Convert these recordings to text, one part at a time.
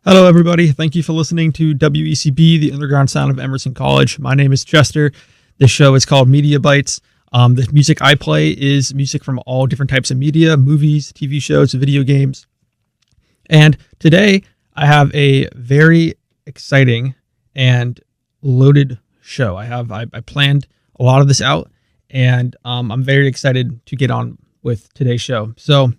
Hello, everybody. Thank you for listening to WECB, the underground sound of Emerson College. My name is Chester. This show is called Mediabytes. The music I play is music from all different types of media, movies, TV shows, video games. And today I have a very exciting and loaded show. I planned a lot of this out, and I'm very excited to get on with today's show. So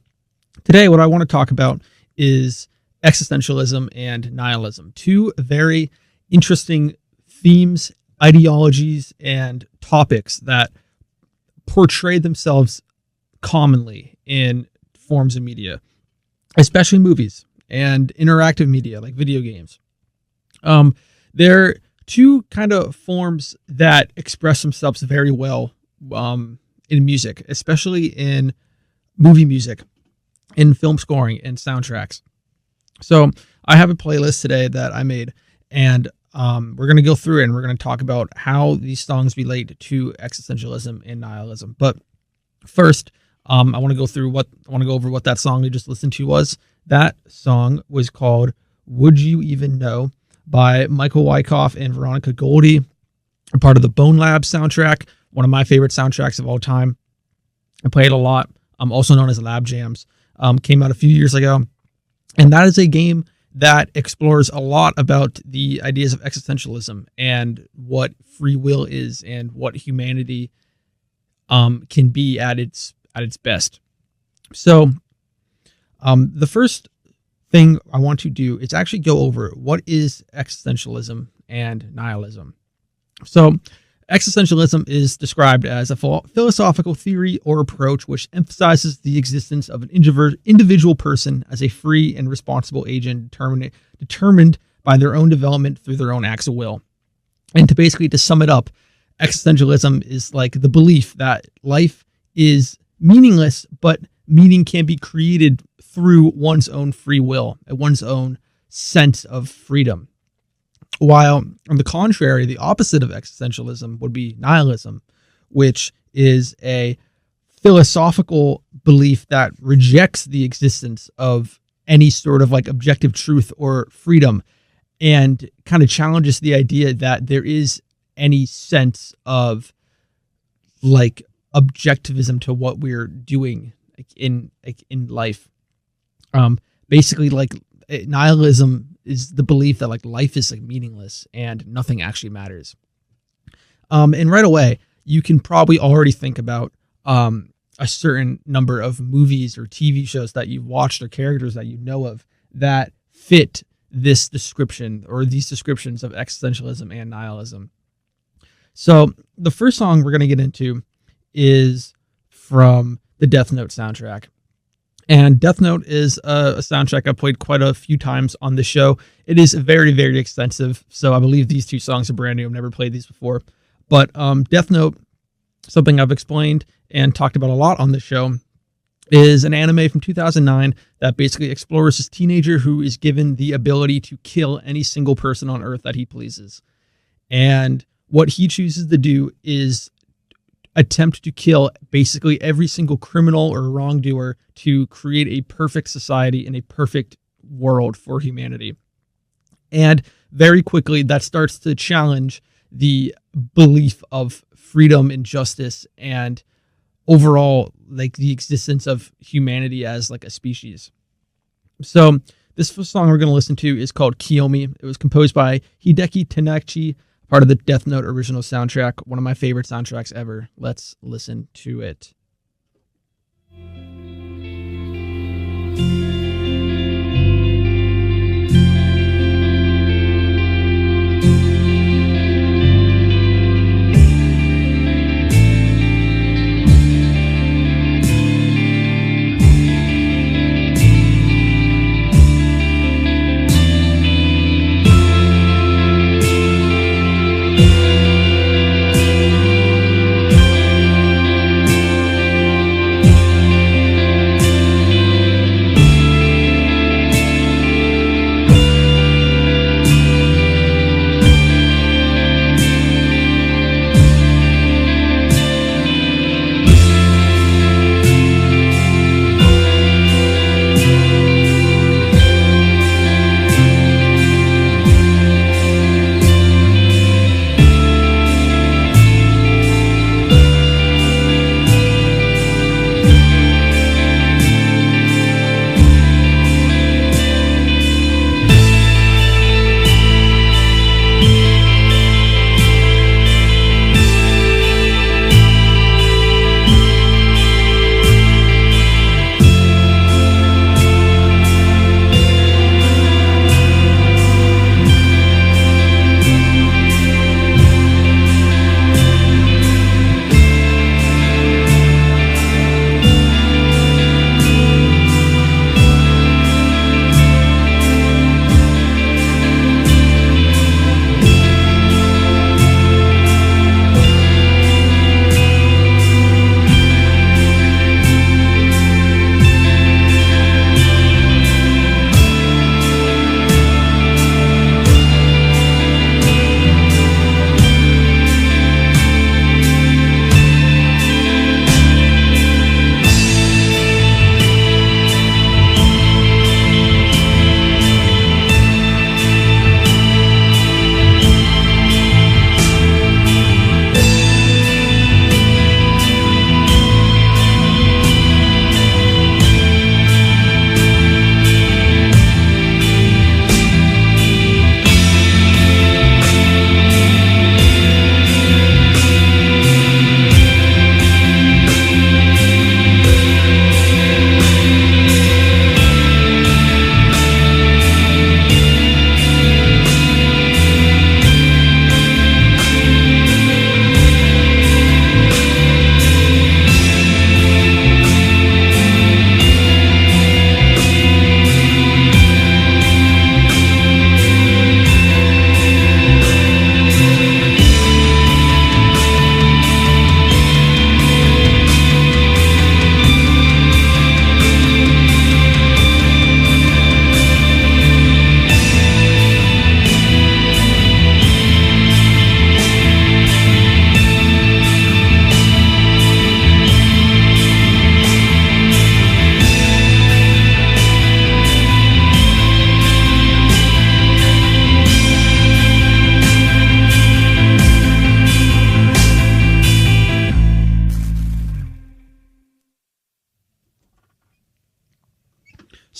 today what I want to talk about is existentialism and nihilism, two very interesting themes, ideologies, and topics that portray themselves commonly in forms of media, especially movies and interactive media like video games. They're two kind of forms that express themselves very well in music, especially in movie music, in film scoring, and soundtracks. So I have a playlist today that I made, and we're going to go through it, and we're going to talk about how these songs relate to existentialism and nihilism. But first, I want to go over what that song we just listened to was. That song was called "Would You Even Know" by Michael Wyckoff and Veronica Goldie, a part of the Bone Lab soundtrack, one of my favorite soundtracks of all time. I play it a lot. Also known as Lab Jams. Came out a few years ago. And that is a game that explores a lot about the ideas of existentialism and what free will is and what humanity can be at its best. So the first thing I want to do is actually go over what is existentialism and nihilism. So existentialism is described as a philosophical theory or approach which emphasizes the existence of an individual person as a free and responsible agent determined by their own development through their own acts of will. And to sum it up, existentialism is like the belief that life is meaningless, but meaning can be created through one's own free will, one's own sense of freedom. While, on the contrary, the opposite of existentialism would be nihilism, which is a philosophical belief that rejects the existence of any sort of like objective truth or freedom and kind of challenges the idea that there is any sense of like objectivism to what we're doing in life. Basically, like nihilism is the belief that like life is like meaningless and nothing actually matters. And right away, you can probably already think about a certain number of movies or TV shows that you've watched or characters that you know of that fit this description or these descriptions of existentialism and nihilism. So the first song we're going to get into is from the Death Note soundtrack. And Death Note is a soundtrack I've played quite a few times on the show. It is very, very extensive, so I believe these two songs are brand new. I've never played these before. But Death Note, something I've explained and talked about a lot on the show, is an anime from 2009 that basically explores this teenager who is given the ability to kill any single person on Earth that he pleases. And what he chooses to do is attempt to kill basically every single criminal or wrongdoer to create a perfect society and a perfect world for humanity. And very quickly, that starts to challenge the belief of freedom and justice and overall, like the existence of humanity as like a species. So this song we're going to listen to is called Kiyomi. It was composed by Hideki Tenachi, part of the Death Note original soundtrack, one of my favorite soundtracks ever. Let's listen to it.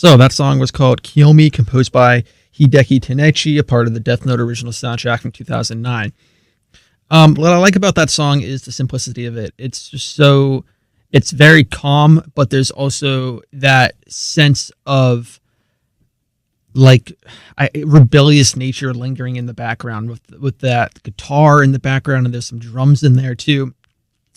So that song was called Kiyomi, composed by Hideki Tenechi, a part of the Death Note original soundtrack from 2009. What I like about that song is the simplicity of it. It's just it's very calm, but there's also that sense of like rebellious nature lingering in the background with that guitar in the background, and there's some drums in there too.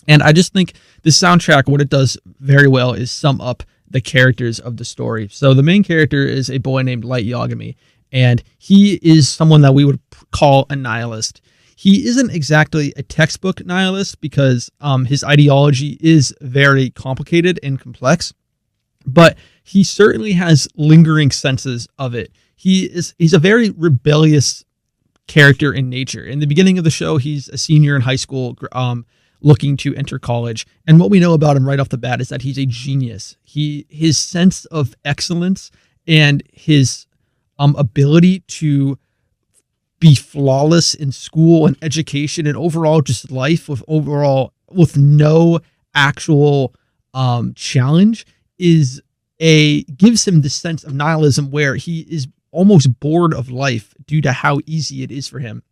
And I just think this soundtrack, what it does very well is sum up the characters of the story. So the main character is a boy named Light Yagami, and he is someone that we would call a nihilist. He isn't exactly a textbook nihilist because his ideology is very complicated and complex, but he certainly has lingering senses of it. He's a very rebellious character in nature. In the beginning of the show, he's a senior in high school, looking to enter college. And what we know about him right off the bat is that he's a genius. His sense of excellence and his ability to be flawless in school and education and overall just life with no actual challenge gives him this sense of nihilism where he is almost bored of life due to how easy it is for him.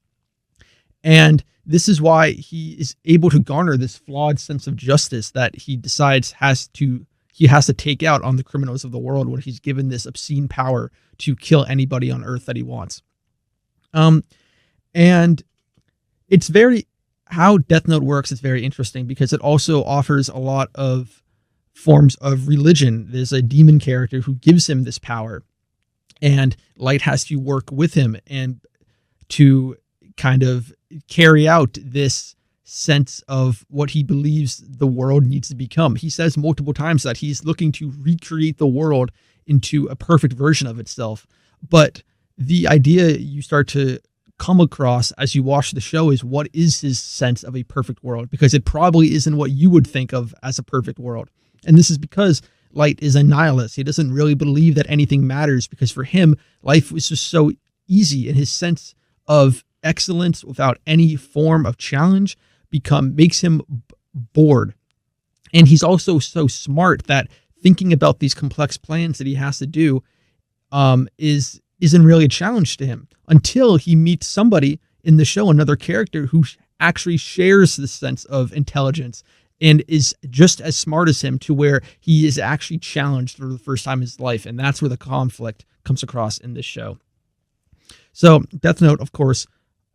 And this is why he is able to garner this flawed sense of justice that he decides he has to take out on the criminals of the world when he's given this obscene power to kill anybody on Earth that he wants. And it's how Death Note works is very interesting because it also offers a lot of forms of religion. There's a demon character who gives him this power, and Light has to work with him and to kind of carry out this sense of what he believes the world needs to become. He says multiple times that he's looking to recreate the world into a perfect version of itself. But the idea you start to come across as you watch the show is what is his sense of a perfect world, because it probably isn't what you would think of as a perfect world. And this is because Light is a nihilist. He doesn't really believe that anything matters because for him, life was just so easy, and his sense of excellence without any form of challenge makes him bored. And he's also so smart that thinking about these complex plans that he has to do isn't really a challenge to him until he meets somebody in the show, another character who actually shares this sense of intelligence and is just as smart as him, to where he is actually challenged for the first time in his life. And that's where the conflict comes across in this show. So Death Note, of course,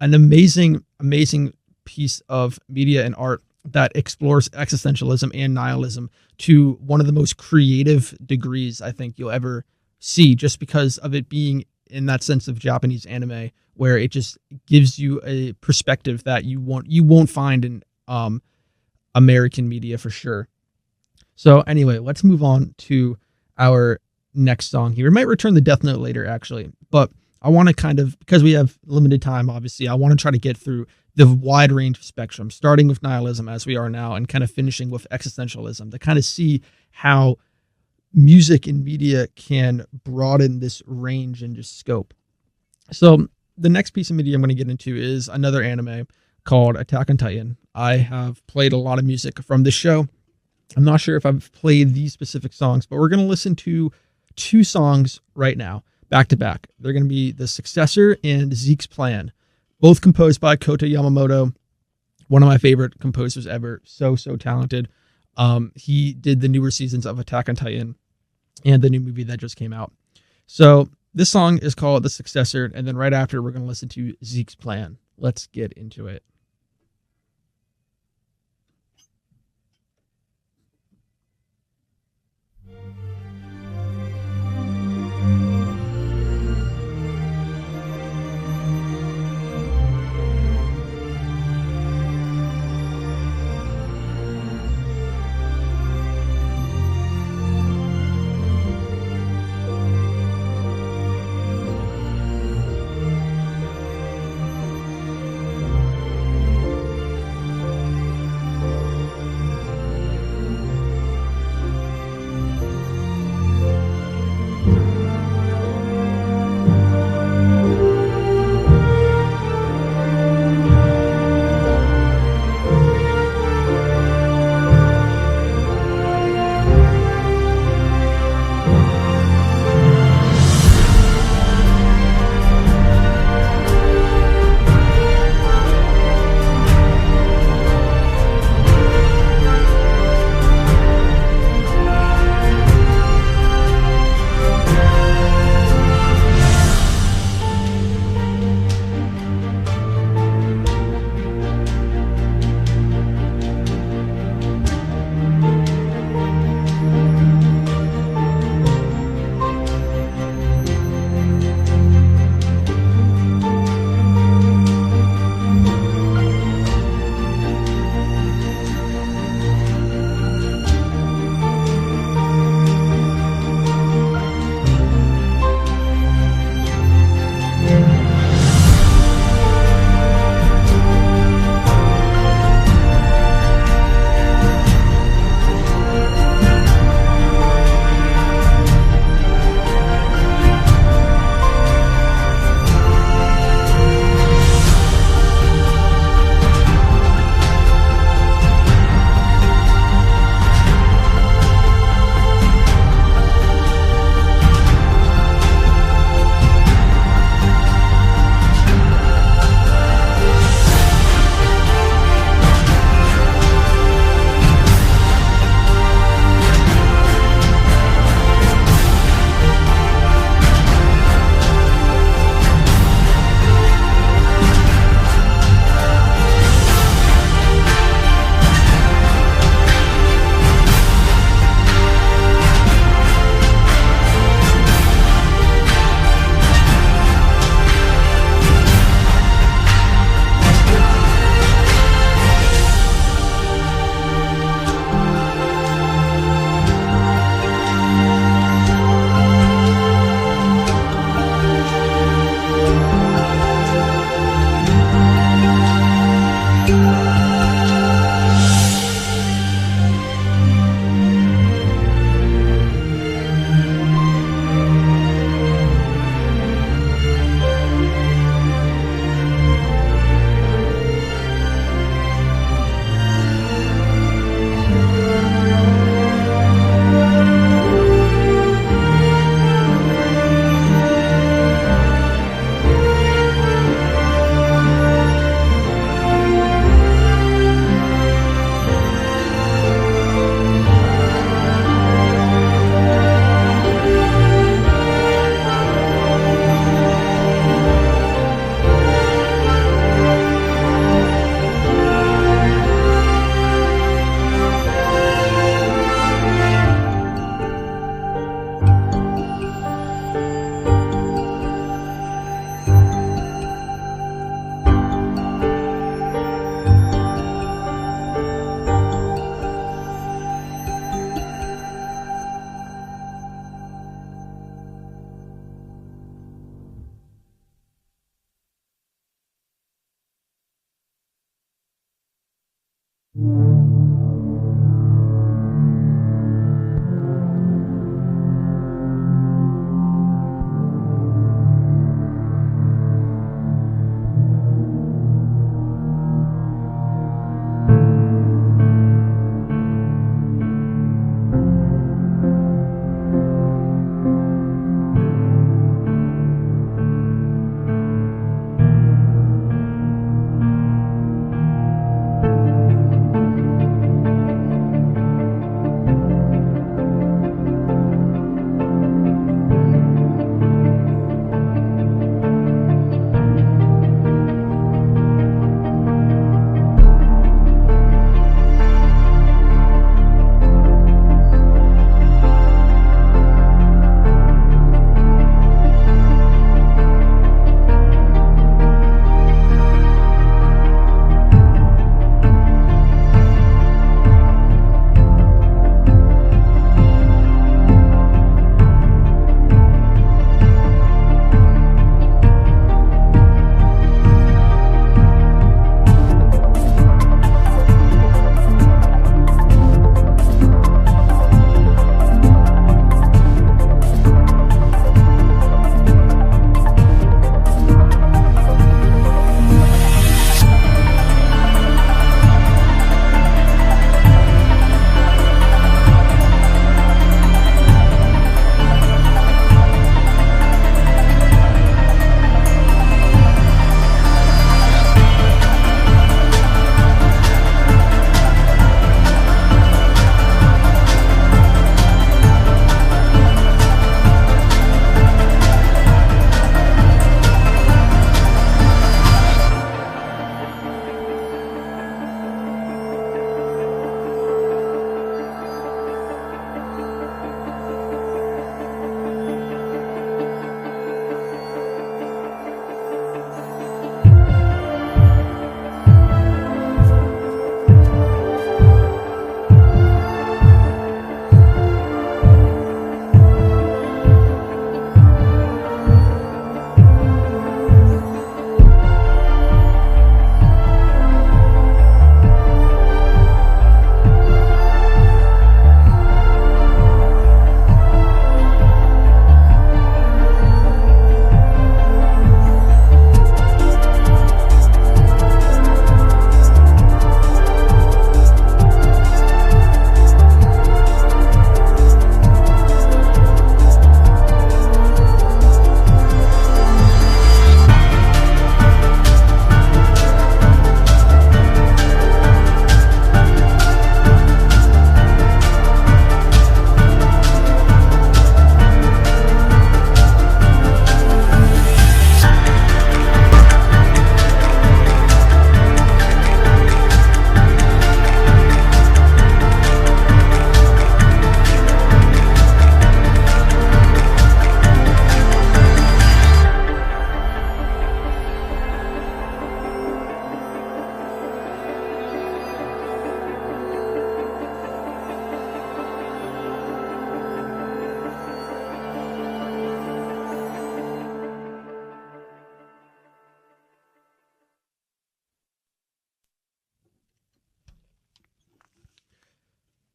an amazing, amazing piece of media and art that explores existentialism and nihilism to one of the most creative degrees I think you'll ever see, just because of it being in that sense of Japanese anime, where it just gives you a perspective that you won't find in American media for sure. So anyway, let's move on to our next song here. We might return to Death Note later, actually, but I want to because we have limited time, obviously, I want to try to get through the wide range of spectrum, starting with nihilism as we are now and kind of finishing with existentialism, to kind of see how music and media can broaden this range and just scope. So the next piece of media I'm going to get into is another anime called Attack on Titan. I have played a lot of music from this show. I'm not sure if I've played these specific songs, but we're going to listen to 2 songs right now, back to back. They're going to be The Successor and Zeke's Plan, both composed by Kota Yamamoto, one of my favorite composers ever. So talented. He did the newer seasons of Attack on Titan and the new movie that just came out. So this song is called The Successor, and then right after we're going to listen to Zeke's Plan. Let's get into it.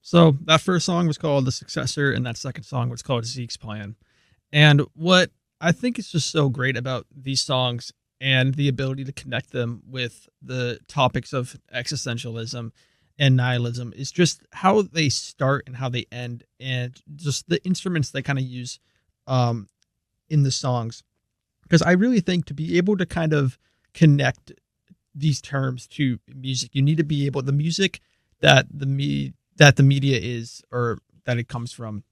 So that first song was called The Successor, and that second song was called Zeke's Plan. And what I think is just so great about these songs and the ability to connect them with the topics of existentialism and nihilism is just how they start and how they end, and just the instruments they kind of use in the songs. Because I really think to be able to kind of connect these terms to music, you need to be able, the music that the media is, or that it comes from,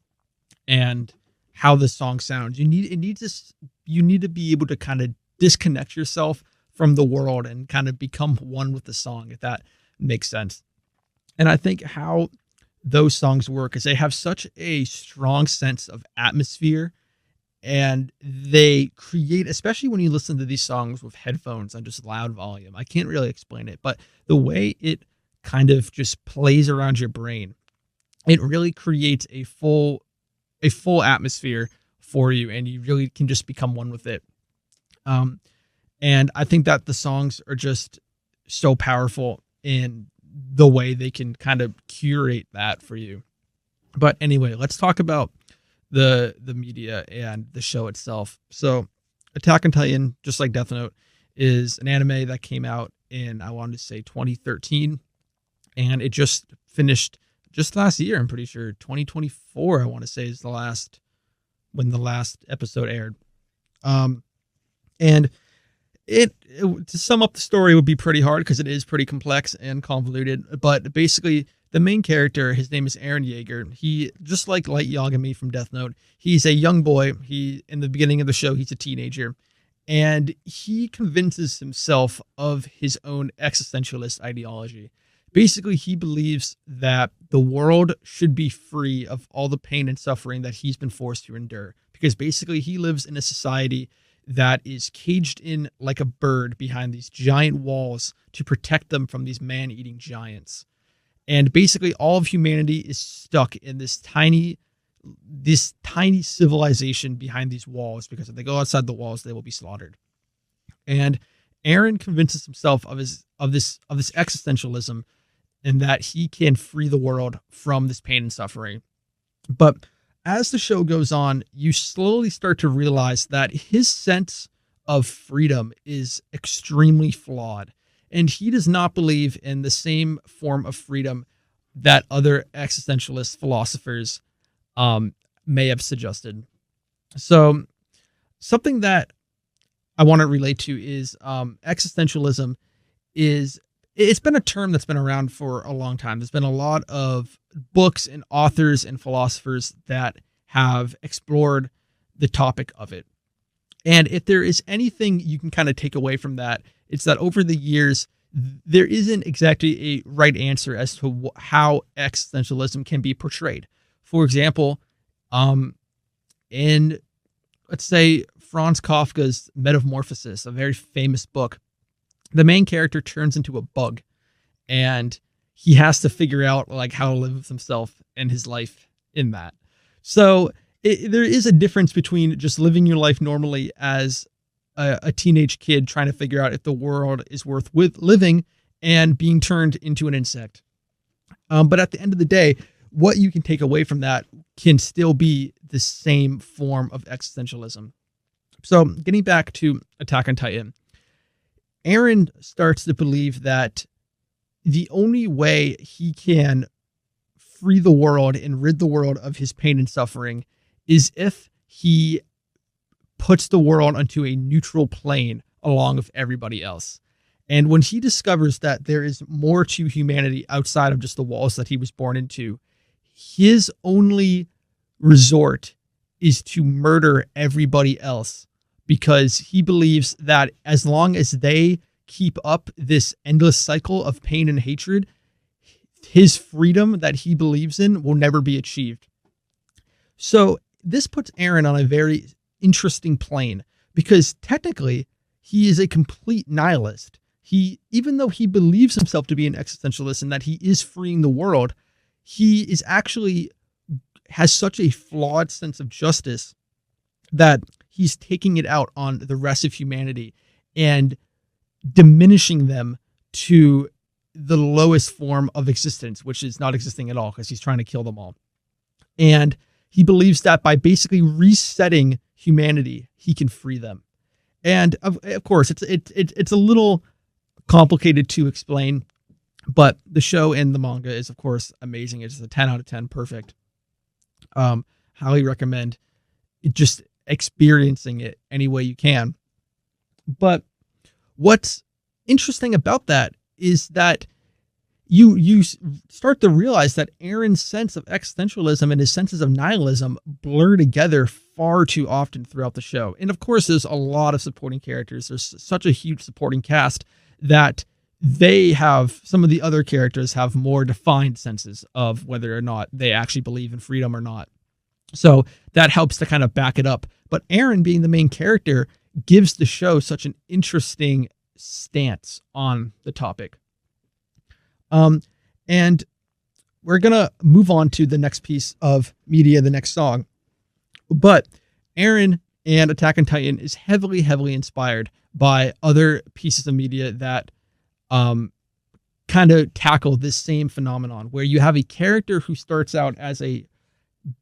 and how the song sounds. You need to be able to kind of disconnect yourself from the world and kind of become one with the song, if that makes sense. And I think how those songs work is they have such a strong sense of atmosphere, and they create, especially when you listen to these songs with headphones on just loud volume. I can't really explain it, but the way it kind of just plays around your brain, it really creates a full atmosphere for you, and you really can just become one with it. And I think that the songs are just so powerful in the way they can kind of curate that for you. But anyway, let's talk about the media and the show itself. So Attack on Titan, just like Death Note, is an anime that came out in, I wanted to say 2013, and it just finished just last year. I'm pretty sure 2024, I want to say, is when the last episode aired. And it to sum up the story would be pretty hard because it is pretty complex and convoluted. But basically, the main character, his name is Eren Yeager. He, just like Light Yagami from Death Note, he's a young boy. In the beginning of the show, he's a teenager. And he convinces himself of his own existentialist ideology. Basically, he believes that the world should be free of all the pain and suffering that he's been forced to endure. Because basically, he lives in a society that is caged in like a bird behind these giant walls to protect them from these man-eating giants. And basically, all of humanity is stuck in this tiny civilization behind these walls, because if they go outside the walls, they will be slaughtered. And Eren convinces himself of this existentialism, and that he can free the world from this pain and suffering. But as the show goes on, you slowly start to realize that his sense of freedom is extremely flawed, and he does not believe in the same form of freedom that other existentialist philosophers may have suggested. So something that I want to relate to is existentialism it's been a term that's been around for a long time. There's been a lot of books and authors and philosophers that have explored the topic of it. And if there is anything you can kind of take away from that, it's that over the years, there isn't exactly a right answer as to how existentialism can be portrayed. For example, in, let's say, Franz Kafka's Metamorphosis, a very famous book, the main character turns into a bug, and he has to figure out like how to live with himself and his life in that. So there is a difference between just living your life normally as a teenage kid trying to figure out if the world is worth living and being turned into an insect. But at the end of the day, what you can take away from that can still be the same form of existentialism. So getting back to Attack on Titan, Eren starts to believe that the only way he can free the world and rid the world of his pain and suffering is if he puts the world onto a neutral plane along with everybody else. And when he discovers that there is more to humanity outside of just the walls that he was born into, his only resort is to murder everybody else, because he believes that as long as they keep up this endless cycle of pain and hatred, his freedom that he believes in will never be achieved. So this puts Eren on a very interesting plane, because technically he is a complete nihilist. Even though he believes himself to be an existentialist and that he is freeing the world, he is actually has such a flawed sense of justice that he's taking it out on the rest of humanity and diminishing them to the lowest form of existence, which is not existing at all, because he's trying to kill them all. And he believes that by basically resetting humanity, he can free them. And of course, it's a little complicated to explain, but the show and the manga is, of course, amazing. It's a 10 out of 10, perfect. Highly recommend just experiencing it any way you can. But what's interesting about that is that you start to realize that Eren's sense of existentialism and his senses of nihilism blur together far too often throughout the show. And of course, there's a lot of supporting characters. There's such a huge supporting cast that some of the other characters have more defined senses of whether or not they actually believe in freedom or not. So that helps to kind of back it up. But Eren, being the main character, gives the show such an interesting stance on the topic. And we're going to move on to the next piece of media, the next song. But Eren and Attack on Titan is heavily, heavily inspired by other pieces of media that kind kind of tackle this same phenomenon where you have a character who starts out as a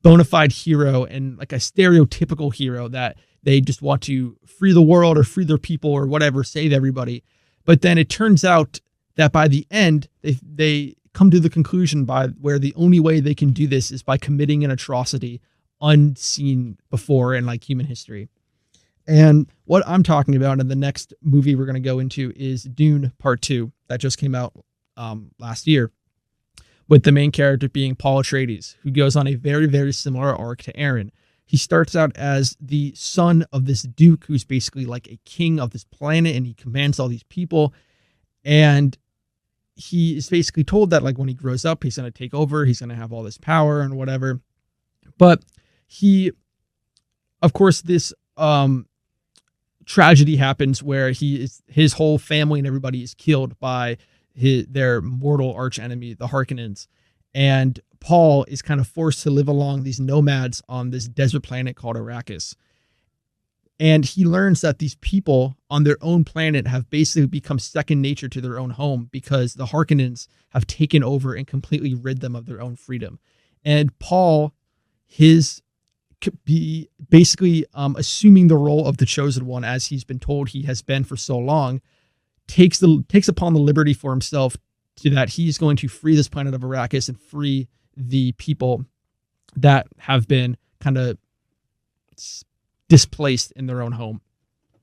bona fide hero and like a stereotypical hero that they just want to free the world or free their people or whatever, save everybody. But then it turns out that by the end, they come to the conclusion by where the only way they can do this is by committing an atrocity unseen before in like human history. And what I'm talking about in the next movie we're going to go into is Dune Part 2 that just came out last year, with the main character being Paul Atreides, who goes on a very, very similar arc to Aaron. He starts out as the son of this duke who's basically like a king of this planet, and he commands all these people. And he is basically told that like when he grows up, he's going to take over, he's going to have all this power and whatever. But he, of course, this tragedy happens where his whole family and everybody is killed by their mortal arch enemy, the Harkonnens. And Paul is kind of forced to live along these nomads on this desert planet called Arrakis. And he learns that these people on their own planet have basically become second nature to their own home because the Harkonnens have taken over and completely rid them of their own freedom. And Paul, basically assuming the role of the chosen one, as he's been told he has been for so long, takes upon the liberty for himself to that he's going to free this planet of Arrakis and free the people that have been kind of displaced in their own home.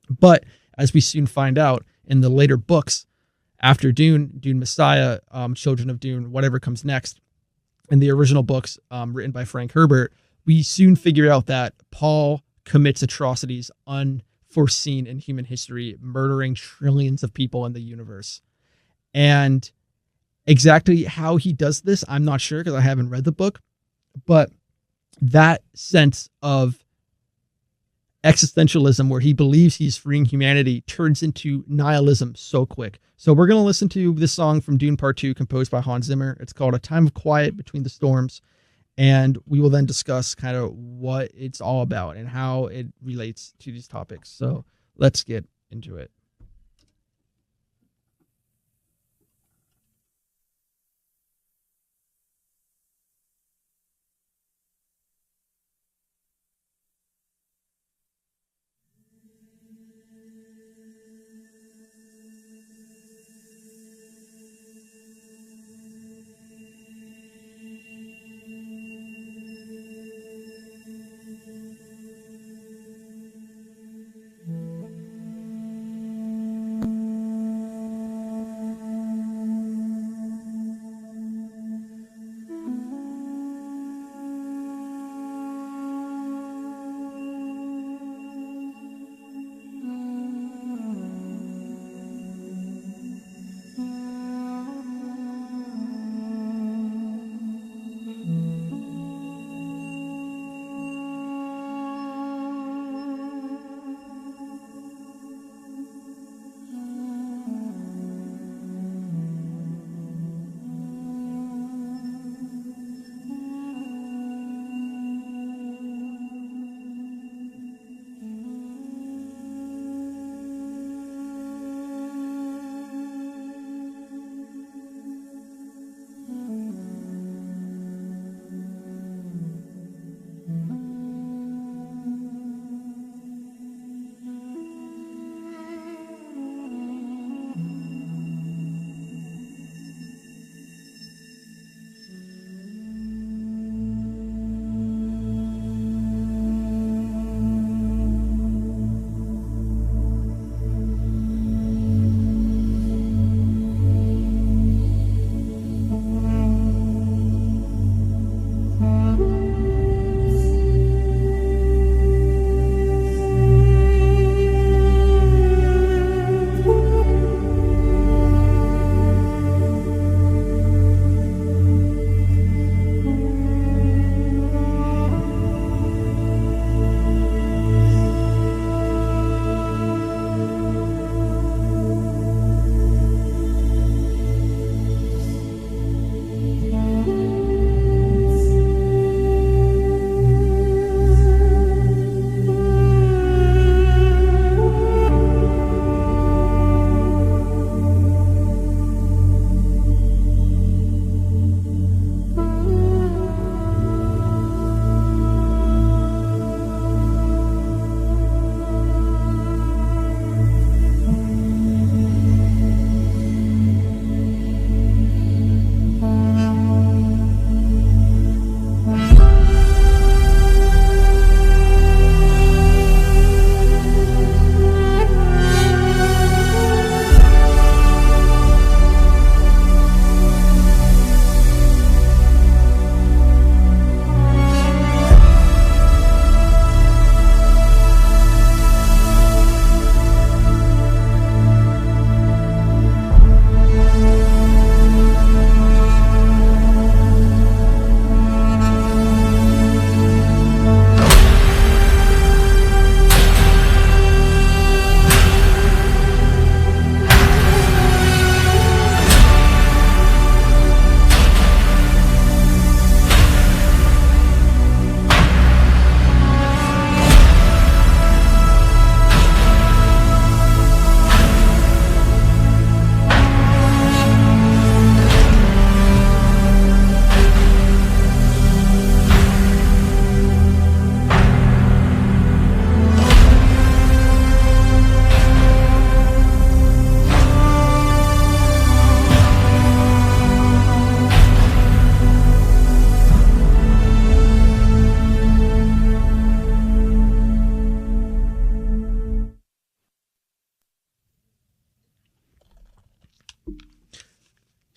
But as we soon find out in the later books, after Dune Messiah, Children of Dune, whatever comes next, in the original books written by Frank Herbert, we soon figure out that Paul commits atrocities unforeseen in human history, murdering trillions of people in the universe. And exactly how he does this, I'm not sure because I haven't read the book, but that sense of existentialism where he believes he's freeing humanity turns into nihilism so quick. So we're going to listen to this song from Dune Part 2 composed by Hans Zimmer. It's called A Time of Quiet Between the Storms. And we will then discuss kind of what it's all about and how it relates to these topics. So let's get into it.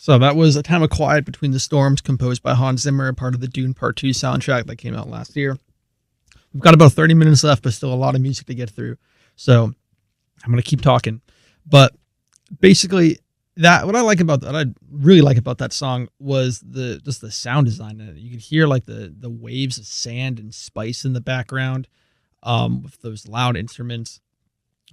So that was A Time of Quiet Between the Storms, composed by Hans Zimmer, part of the Dune Part 2 soundtrack that came out last year. We've got about 30 minutes left, but still a lot of music to get through. So I'm going to keep talking. But basically, what I really like about that song was the sound design in it. You could hear like the waves of sand and spice in the background, with those loud instruments.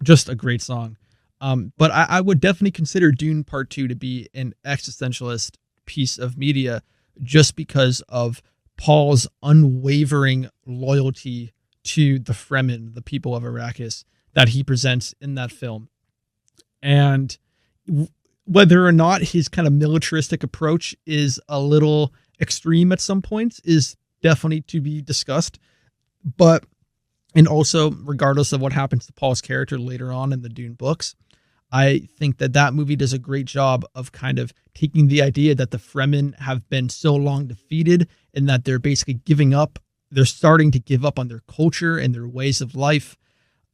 Just a great song. But I would definitely consider Dune Part 2 to be an existentialist piece of media just because of Paul's unwavering loyalty to the Fremen, the people of Arrakis, that he presents in that film. And whether or not his kind of militaristic approach is a little extreme at some points is definitely to be discussed. And also, regardless of what happens to Paul's character later on in the Dune books, I think that movie does a great job of kind of taking the idea that the Fremen have been so long defeated and that they're basically giving up. They're starting to give up on their culture and their ways of life,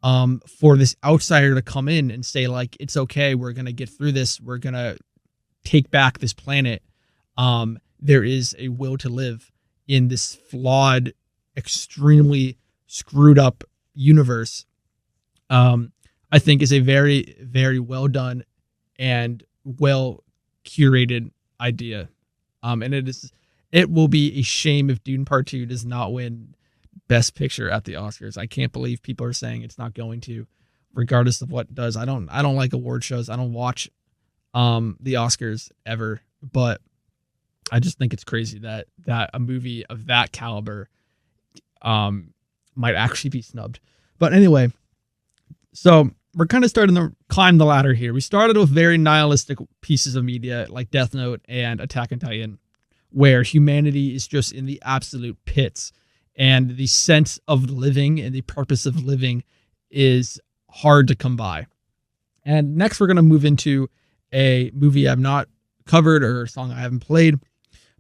for this outsider to come in and say, like, it's okay, we're going to get through this. We're going to take back this planet. There is a will to live in this flawed, extremely screwed up universe. I think is a very, very well done and well curated idea. And it will be a shame if Dune Part 2 does not win Best Picture at the Oscars. I can't believe people are saying it's not going to, regardless of what it does. I don't like award shows. I don't watch the Oscars ever, but I just think it's crazy that a movie of that caliber might actually be snubbed. But anyway, so we're kind of starting to climb the ladder here. We started with very nihilistic pieces of media like Death Note and Attack on Titan, where humanity is just in the absolute pits, and the sense of living and the purpose of living is hard to come by. And next we're going to move into a movie I've not covered or a song I haven't played,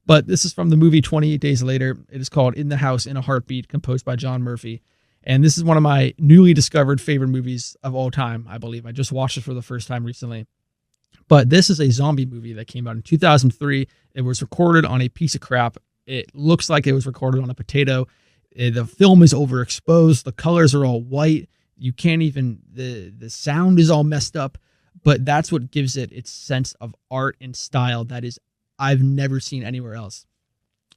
but this is from the movie 28 Days Later. It is called In the House in a Heartbeat, composed by John Murphy. And this is one of my newly discovered favorite movies of all time, I believe. I just watched it for the first time recently. But this is a zombie movie that came out in 2003. It was recorded on a piece of crap. It looks like it was recorded on a potato. The film is overexposed. The colors are all white. You can't even, the sound is all messed up. But that's what gives it its sense of art and style that is I've never seen anywhere else.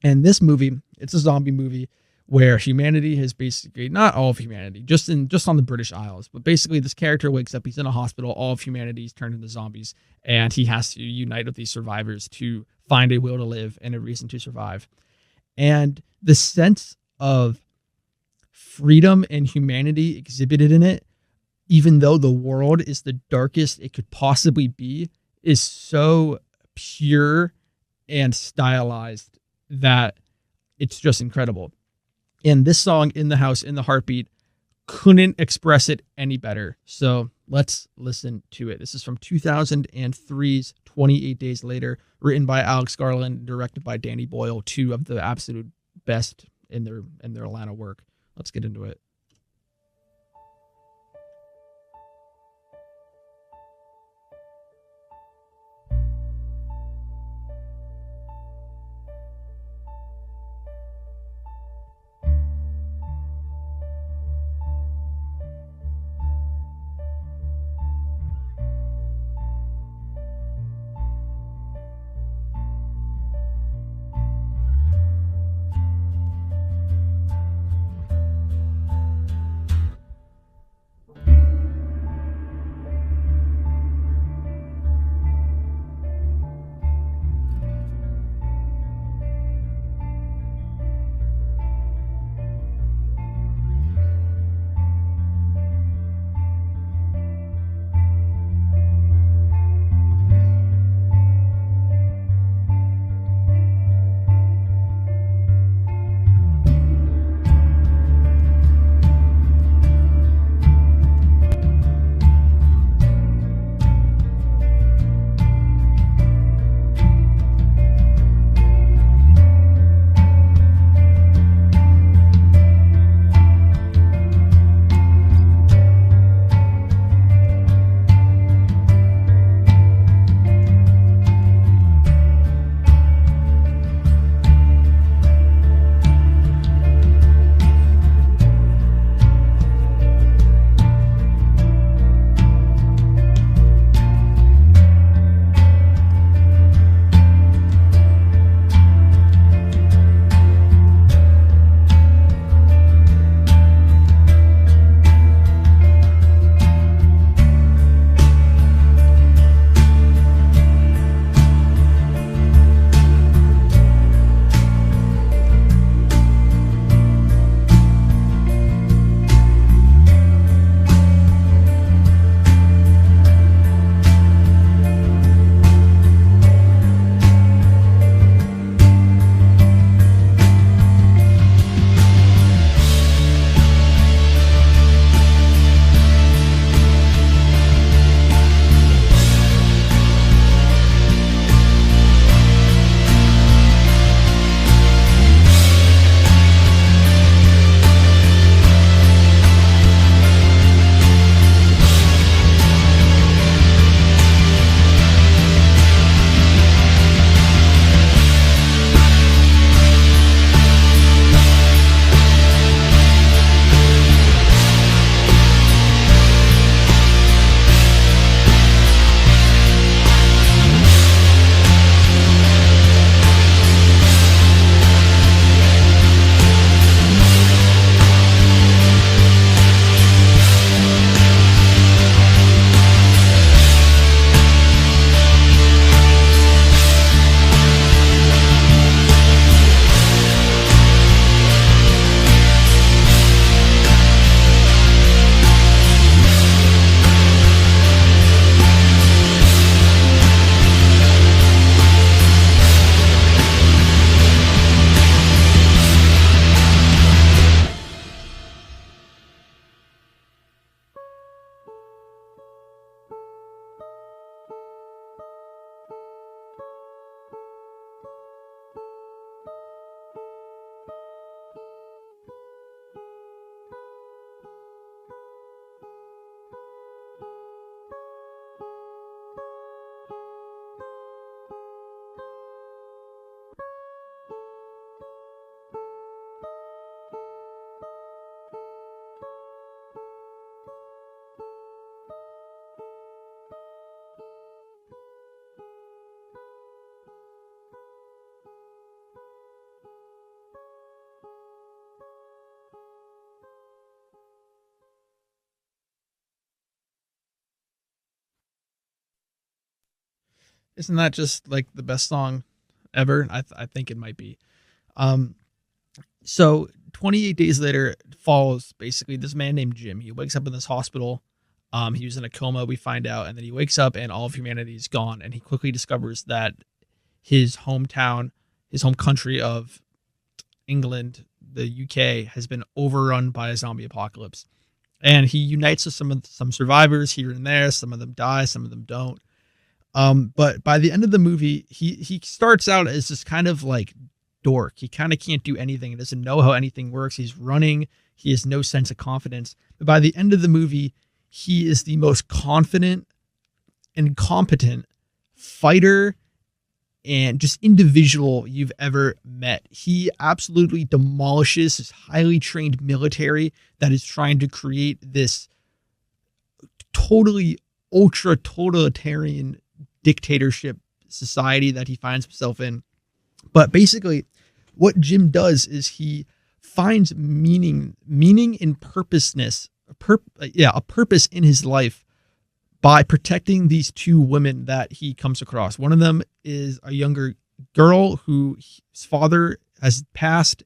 And this movie, it's a zombie movie where humanity has basically, not all of humanity, just on the British Isles, but basically this character wakes up, he's in a hospital, all of humanity's turned into zombies, and he has to unite with these survivors to find a will to live and a reason to survive. And the sense of freedom and humanity exhibited in it, even though the world is the darkest it could possibly be, is so pure and stylized that it's just incredible. And this song, In the House, in the Heartbeat, couldn't express it any better. So let's listen to it. This is from 2003's 28 Days Later, written by Alex Garland, directed by Danny Boyle, two of the absolute best in their Atlanta work. Let's get into it. Isn't that just like the best song ever? I think it might be. Um, so 28 days later follows basically this man named Jim. He wakes up in this hospital. He was in a coma, we find out, and then he wakes up and all of humanity is gone. And he quickly discovers that his hometown, his home country of England, the UK, has been overrun by a zombie apocalypse. And he unites with some survivors here and there. Some of them die, some of them don't. But by the end of the movie, he starts out as this kind of like dork. He kind of can't do anything. He doesn't know how anything works. He's running. He has no sense of confidence. But by the end of the movie, he is the most confident and competent fighter and just individual you've ever met. He absolutely demolishes this highly trained military that is trying to create this totally ultra totalitarian dictatorship society that he finds himself in. But basically, what Jim does is he finds meaning and purposeness, a purpose in his life by protecting these two women that he comes across. One of them is a younger girl whose father has passed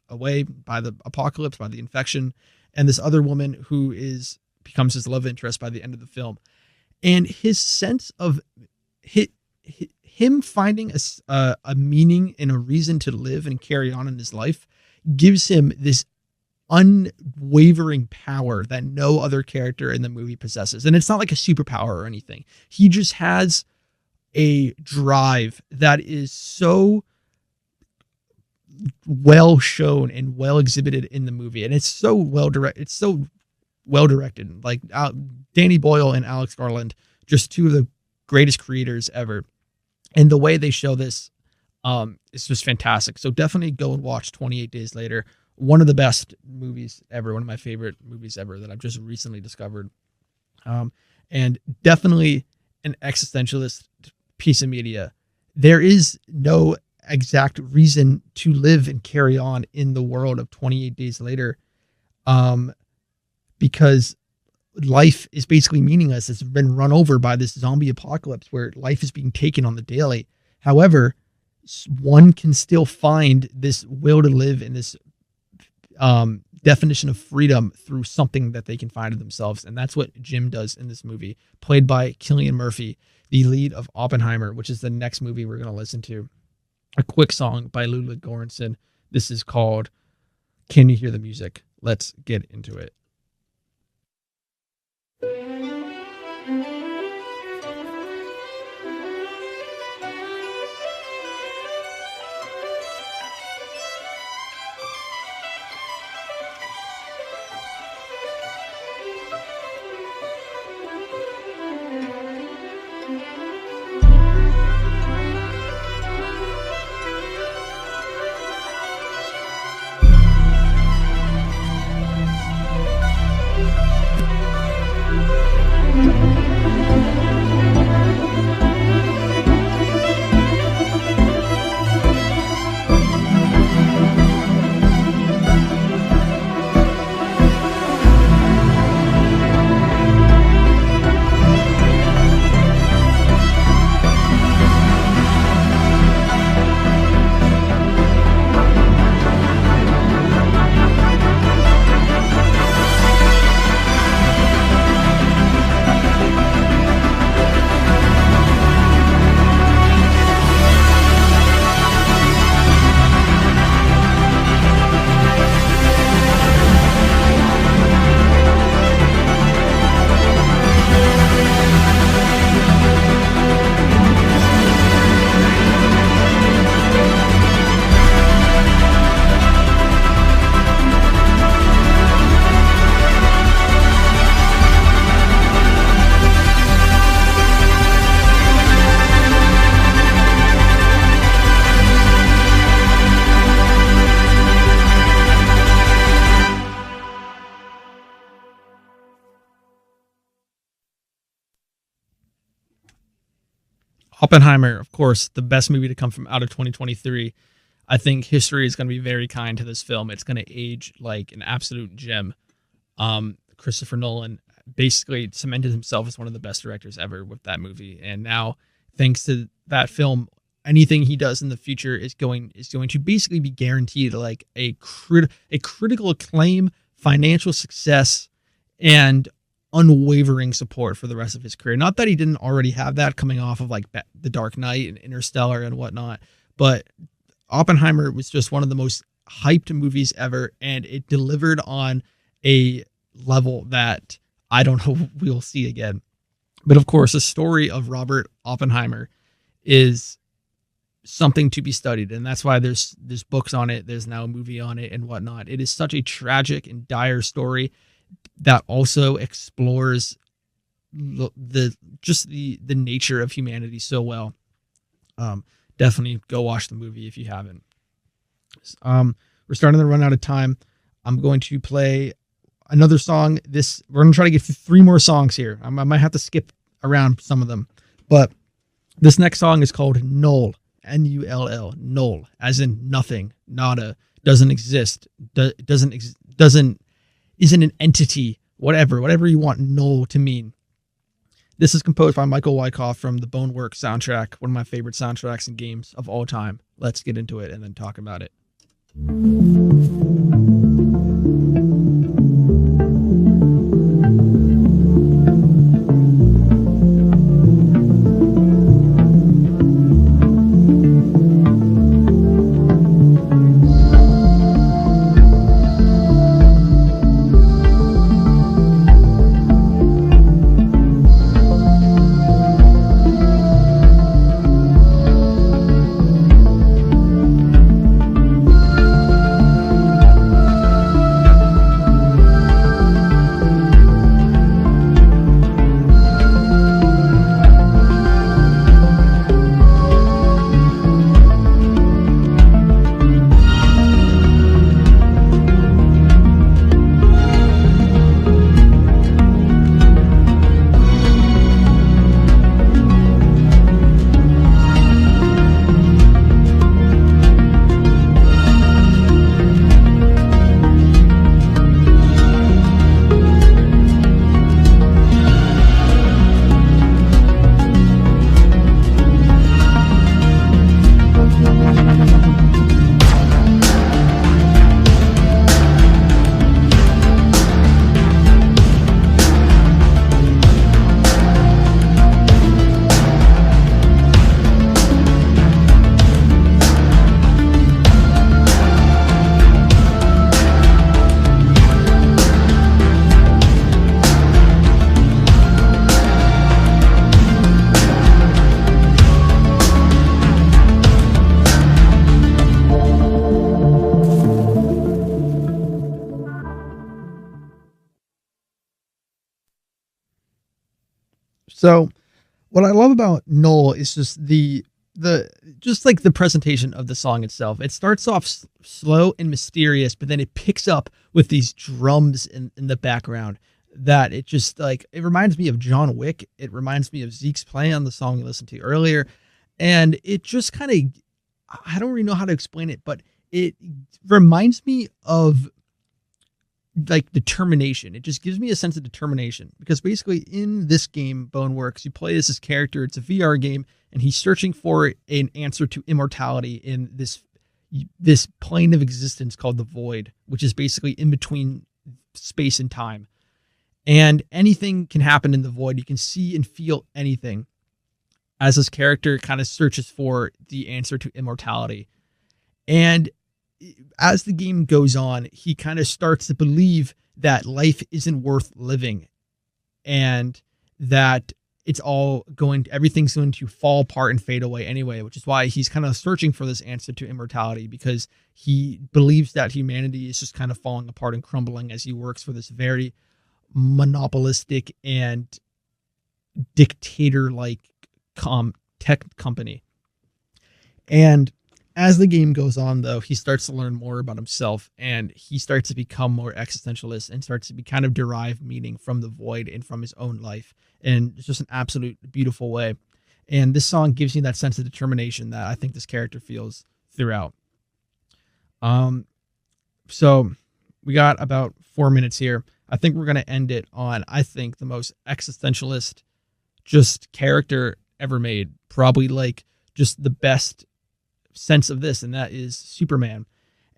away by the apocalypse, by the infection, and this other woman who becomes his love interest by the end of the film. And his sense of him finding a meaning and a reason to live and carry on in his life gives him this unwavering power that no other character in the movie possesses. And it's not like a superpower or anything. He just has a drive that is so well shown and well exhibited in the movie. And it's so well directed. Like Danny Boyle and Alex Garland, just two of the greatest creators ever. And the way they show this is just fantastic. So definitely go and watch 28 Days Later. One of the best movies ever, one of my favorite movies ever that I've just recently discovered. And definitely an existentialist piece of media. There is no exact reason to live and carry on in the world of 28 Days Later, because life is basically meaningless. It's been run over by this zombie apocalypse where life is being taken on the daily. However, one can still find this will to live in this definition of freedom through something that they can find in themselves. And that's what Jim does in this movie, played by Cillian Murphy, the lead of Oppenheimer, which is the next movie we're going to listen to. A quick song by Lula Goranson. This is called Can You Hear the Music? Let's get into it. Oppenheimer, of course, the best movie to come from out of 2023. I think history is going to be very kind to this film. It's going to age like an absolute gem. Christopher Nolan basically cemented himself as one of the best directors ever with that movie. And now thanks to that film, anything he does in the future is going to basically be guaranteed like a critical acclaim, financial success, and unwavering support for the rest of his career. Not that he didn't already have that coming off of like The Dark Knight and Interstellar and whatnot, but Oppenheimer was just one of the most hyped movies ever, and it delivered on a level that I don't know we'll see again. But of course, the story of Robert Oppenheimer is something to be studied, and that's why there's books on it. There's now a movie on it and whatnot. It is such a tragic and dire story that also explores the nature of humanity so well. Definitely go watch the movie if you haven't. We're starting to run out of time. I'm going to play another song. We're going to try to get through 3 more songs here. I might have to skip around some of them, but this next song is called Null, Null, null, as in nothing, nada, doesn't exist, isn't an entity, whatever you want null to mean. This is composed by Michael Wyckoff from the Boneworks soundtrack, one of my favorite soundtracks and games of all time. Let's get into it and then talk about it. So what I love about Null is just the presentation of the song itself. It starts off slow and mysterious, but then it picks up with these drums in the background that it just like, it reminds me of John Wick. It reminds me of Zeke's Plan, the song we listened to earlier. And it just kind of, I don't really know how to explain it, but it reminds me of like determination. It just gives me a sense of determination, because basically in this game, Boneworks, you play as this character. It's a VR game, and he's searching for an answer to immortality in this plane of existence called the Void, which is basically in between space and time. And anything can happen in the Void. You can see and feel anything as this character kind of searches for the answer to immortality. And as the game goes on, he kind of starts to believe that life isn't worth living, and that everything's going to fall apart and fade away anyway, which is why he's kind of searching for this answer to immortality, because he believes that humanity is just kind of falling apart and crumbling as he works for this very monopolistic and dictator-like tech company. And as the game goes on, though, he starts to learn more about himself, and he starts to become more existentialist and starts to kind of derive meaning from the Void and from his own life. And it's just an absolute beautiful way. And this song gives you that sense of determination that I think this character feels throughout. So we got about 4 minutes here. I think we're going to end it on, I think, the most existentialist just character ever made. Probably like just the best sense of this, and that is Superman.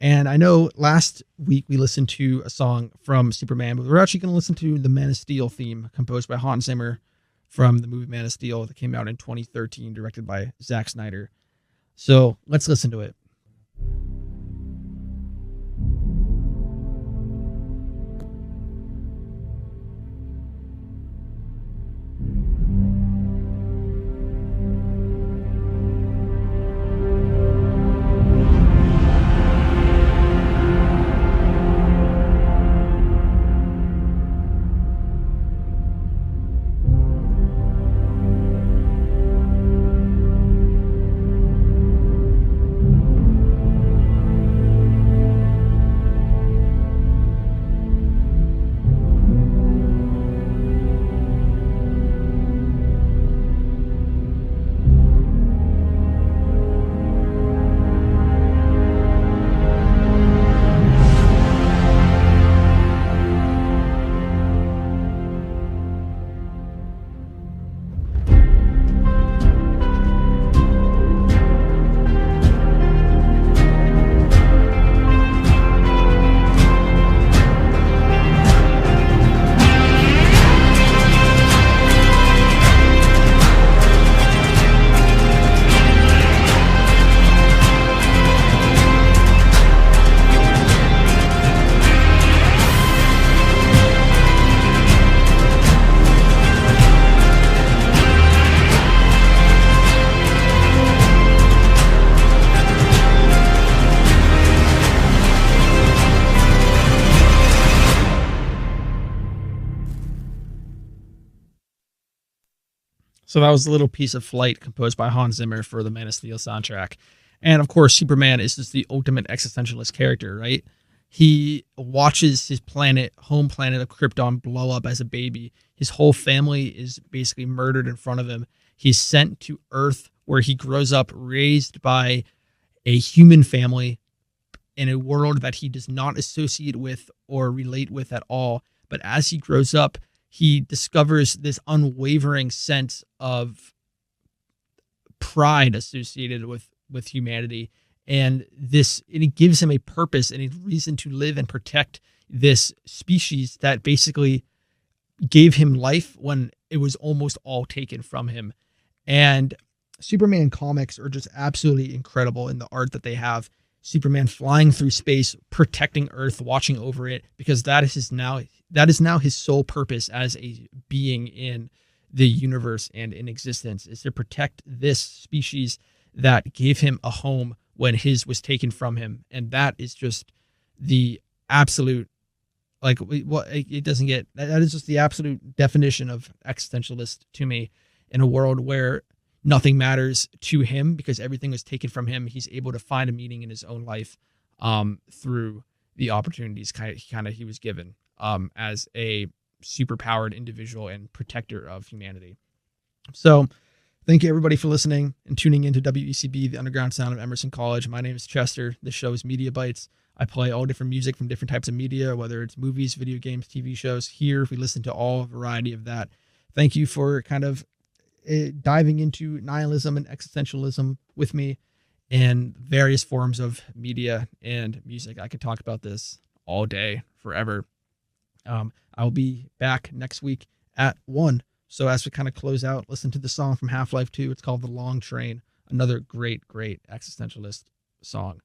And I know last week we listened to a song from Superman, but we're actually going to listen to the Man of Steel theme composed by Hans Zimmer from the movie Man of Steel that came out in 2013, directed by Zack Snyder. So let's listen to it. So that was a little piece of Flight composed by Hans Zimmer for the Man of Steel soundtrack. And of course, Superman is just the ultimate existentialist character, right? He watches his planet, home planet of Krypton, blow up as a baby. His whole family is basically murdered in front of him. He's sent to Earth, where he grows up raised by a human family in a world that he does not associate with or relate with at all. But as he grows up, he discovers this unwavering sense of pride associated with humanity. And it gives him a purpose and a reason to live and protect this species that basically gave him life when it was almost all taken from him. And Superman comics are just absolutely incredible in the art that they have. Superman flying through space, protecting Earth, watching over it, because that is now his sole purpose as a being in the universe and in existence, is to protect this species that gave him a home when his was taken from him. And that is just the absolute, that is just the absolute definition of existentialist to me. In a world where nothing matters to him because everything was taken from him, he's able to find a meaning in his own life through the opportunities he was given as a superpowered individual and protector of humanity. So thank you everybody for listening and tuning into WECB, the underground sound of Emerson College. My name is Chester. This show is Mediabytes. I play all different music from different types of media, whether it's movies, video games, TV shows. Here we listen to all variety of that. Thank you for kind of diving into nihilism and existentialism with me in various forms of media and music. I could talk about this all day, forever. I'll be back next week at 1. So as we kind of close out, listen to the song from Half-Life 2. It's called The Long Train, another great, great existentialist song.